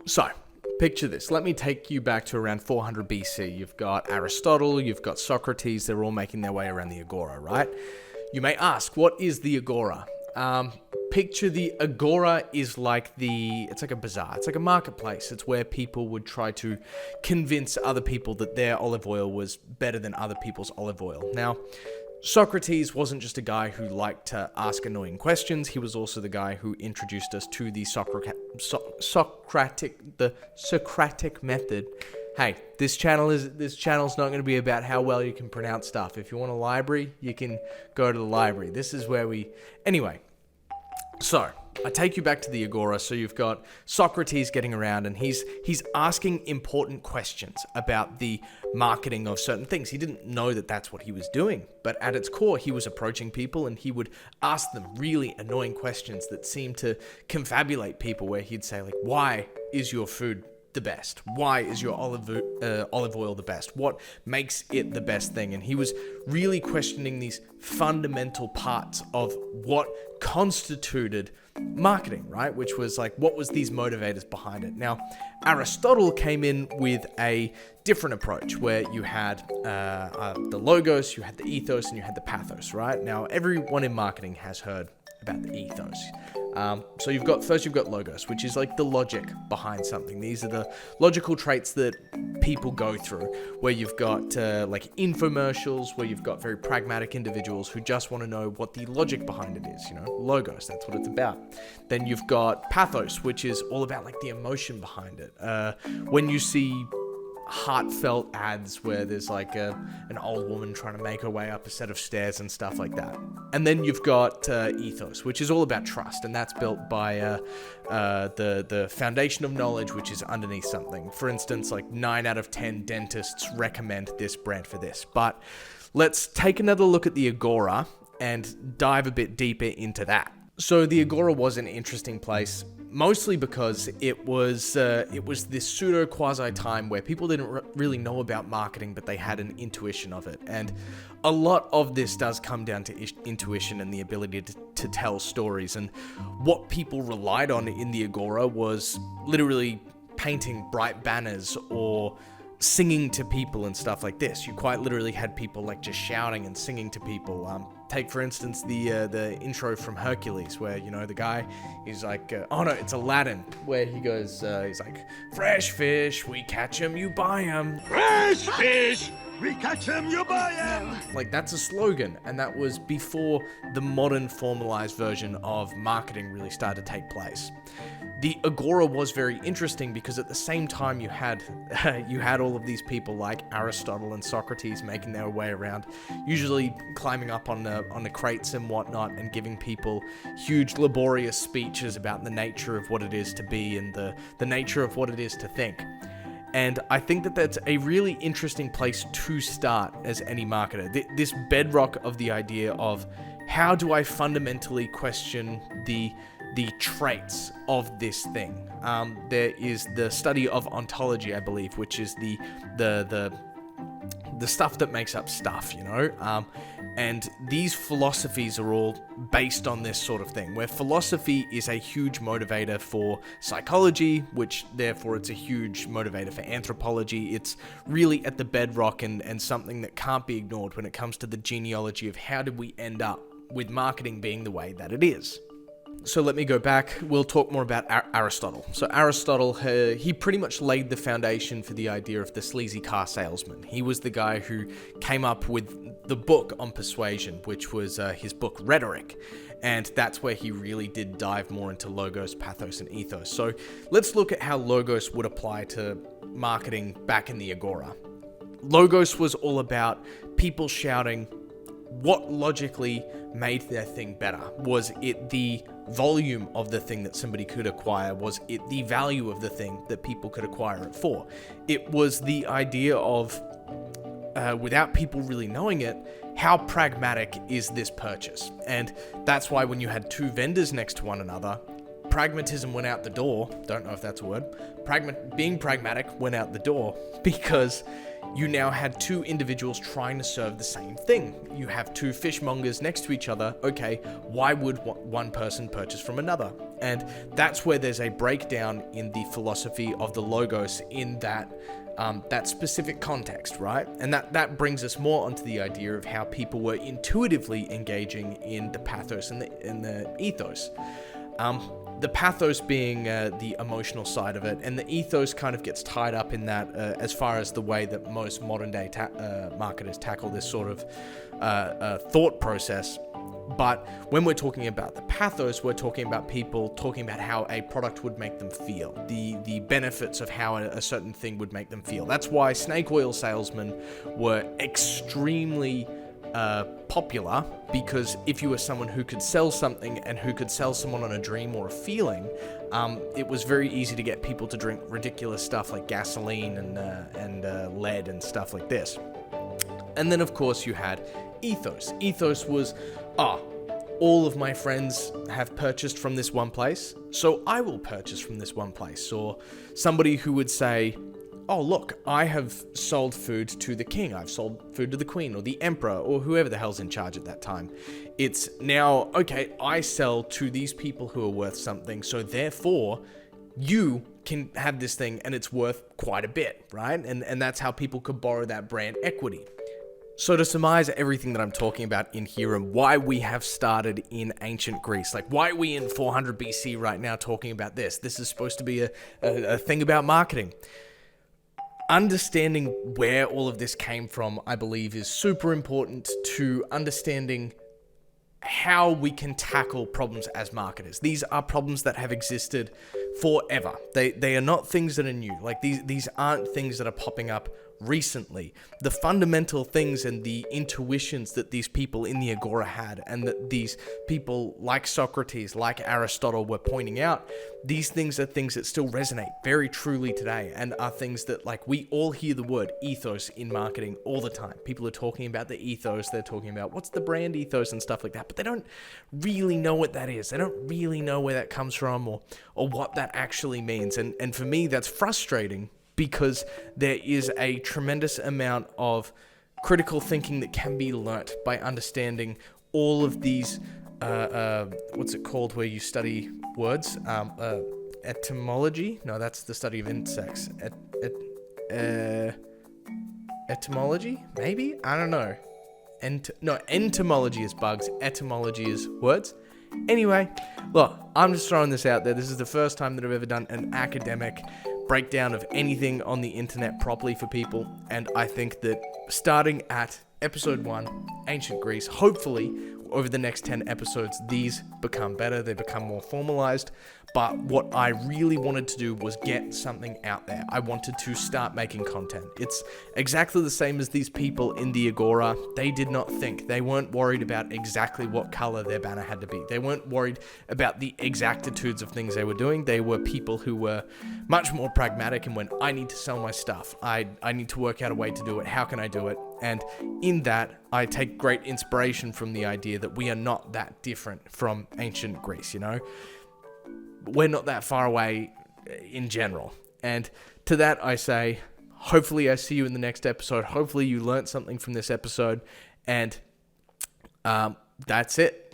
So, picture this. Let me take you back to around 400 BC. You've got Aristotle, you've got Socrates, they're all making their way around the agora, right? You may ask, what is the agora? Picture the agora is it's like a bazaar. It's like a marketplace. It's where people would try to convince other people that their olive oil was better than other people's olive oil. Now, Socrates wasn't just a guy who liked to ask annoying questions. He was also the guy who introduced us to the Socratic method. Hey, this channel's not going to be about how well you can pronounce stuff. If you want a library, you can go to the library. This is where anyway. So, I take you back to the agora. So you've got Socrates getting around and he's asking important questions about the marketing of certain things. He didn't know that that's what he was doing, but at its core, he was approaching people and he would ask them really annoying questions that seemed to confabulate people, where he'd say, like, why is your food the best? Why is your olive oil the best? What makes it the best thing? And he was really questioning these fundamental parts of what constituted marketing, right? Which was like, what was these motivators behind it? Now, Aristotle came in with a different approach where you had the logos, you had the ethos, and you had the pathos, right? Now, everyone in marketing has heard about the ethos. So you've got logos, which is like the logic behind something. These are the logical traits that people go through, where you've got like infomercials, where you've got very pragmatic individuals who just want to know what the logic behind it is, logos, that's what it's about. Then you've got pathos, which is all about like the emotion behind it. When you see heartfelt ads where there's like an old woman trying to make her way up a set of stairs and stuff like that. And then you've got ethos, which is all about trust, and that's built by the foundation of knowledge, which is underneath something. For instance, like 9 out of 10 dentists recommend this brand for this. But let's take another look at the agora and dive a bit deeper into that. So the agora was an interesting place, mostly because it was this pseudo quasi time where people didn't really know about marketing, but they had an intuition of it. And a lot of this does come down to intuition and the ability to tell stories. And what people relied on in the agora was literally painting bright banners or singing to people and stuff like this. You quite literally had people like just shouting and singing to people. Take for instance the intro from Hercules, where the guy is like, it's Aladdin, where he goes, he's like, fresh fish, we catch 'em, you buy 'em. Fresh fish, we catch 'em, you buy 'em. Like, that's a slogan, and that was before the modern formalized version of marketing really started to take place. The agora was very interesting because at the same time you had all of these people like Aristotle and Socrates making their way around, usually climbing up on the crates and whatnot, and giving people huge laborious speeches about the nature of what it is to be and the nature of what it is to think. And I think that that's a really interesting place to start as any marketer. This bedrock of the idea of, how do I fundamentally question the traits of this thing? There is the study of ontology, I believe, which is the stuff that makes up stuff, and these philosophies are all based on this sort of thing, where philosophy is a huge motivator for psychology, which therefore it's a huge motivator for anthropology. It's really at the bedrock and something that can't be ignored when it comes to the genealogy of how did we end up with marketing being the way that it is. So let me go back. We'll talk more about Aristotle. So Aristotle, he pretty much laid the foundation for the idea of the sleazy car salesman. He was the guy who came up with the book on persuasion, which was his book Rhetoric. And that's where he really did dive more into logos, pathos, and ethos. So let's look at how logos would apply to marketing back in the agora. Logos was all about people shouting what logically made their thing better. Was it the volume of the thing that somebody could acquire? Was it the value of the thing that people could acquire it for? It was the idea of, without people really knowing it, how pragmatic is this purchase? And that's why when you had two vendors next to one another, pragmatism went out the door. Don't know if that's a word. Being pragmatic went out the door because you now had two individuals trying to serve the same thing. You have two fishmongers next to each other. Okay, why would one person purchase from another? And that's where there's a breakdown in the philosophy of the logos in that specific context, right? And that brings us more onto the idea of how people were intuitively engaging in the pathos and the ethos. The pathos being the emotional side of it, and the ethos kind of gets tied up in that as far as the way that most modern day marketers tackle this sort of thought process. But when we're talking about the pathos, we're talking about people talking about how a product would make them feel, the benefits of how a certain thing would make them feel. That's why snake oil salesmen were extremely popular, because if you were someone who could sell something and who could sell someone on a dream or a feeling, it was very easy to get people to drink ridiculous stuff like gasoline and lead and stuff like this. And then, of course, you had ethos. Ethos was, all of my friends have purchased from this one place, so I will purchase from this one place. Or somebody who would say, oh, look, I have sold food to the king, I've sold food to the queen, or the emperor, or whoever the hell's in charge at that time. It's now, okay, I sell to these people who are worth something, so therefore, you can have this thing and it's worth quite a bit, right? And that's how people could borrow that brand equity. So to surmise everything that I'm talking about in here and why we have started in ancient Greece, like why are we in 400 BC right now talking about this? This is supposed to be a thing about marketing. Understanding where all of this came from, I believe, is super important to understanding how we can tackle problems as marketers. These are problems that have existed forever. They are not things that are new. Like these aren't things that are popping up recently. The fundamental things and the intuitions that these people in the Agora had, and that these people like Socrates, like Aristotle were pointing out, these things are things that still resonate very truly today, and are things that, like, we all hear the word ethos in marketing all the time. People are talking about the ethos, they're talking about what's the brand ethos and stuff like that, but they don't really know what that is. They don't really know where that comes from or what that actually means. And for me, that's frustrating, because there is a tremendous amount of critical thinking that can be learnt by understanding all of these, what's it called where you study words? Etymology? No, that's the study of insects. Etymology? Maybe? I don't know. Entomology is bugs. Etymology is words. Anyway, look, I'm just throwing this out there. This is the first time that I've ever done an academic breakdown of anything on the internet properly for people, and I think that starting at episode 1, ancient Greece, hopefully over the next 10 episodes these become better, they become more formalized. But what I really wanted to do was get something out there. I wanted to start making content. It's exactly the same as these people in the Agora. They did not think. They weren't worried about exactly what color their banner had to be. They weren't worried about the exactitudes of things they were doing. They were people who were much more pragmatic and went, I need to sell my stuff. I need to work out a way to do it. How can I do it? And in that, I take great inspiration from the idea that we are not that different from ancient Greece, you know? We're not that far away in general. And to that I say, hopefully I see you in the next episode. Hopefully you learned something from this episode. And that's it.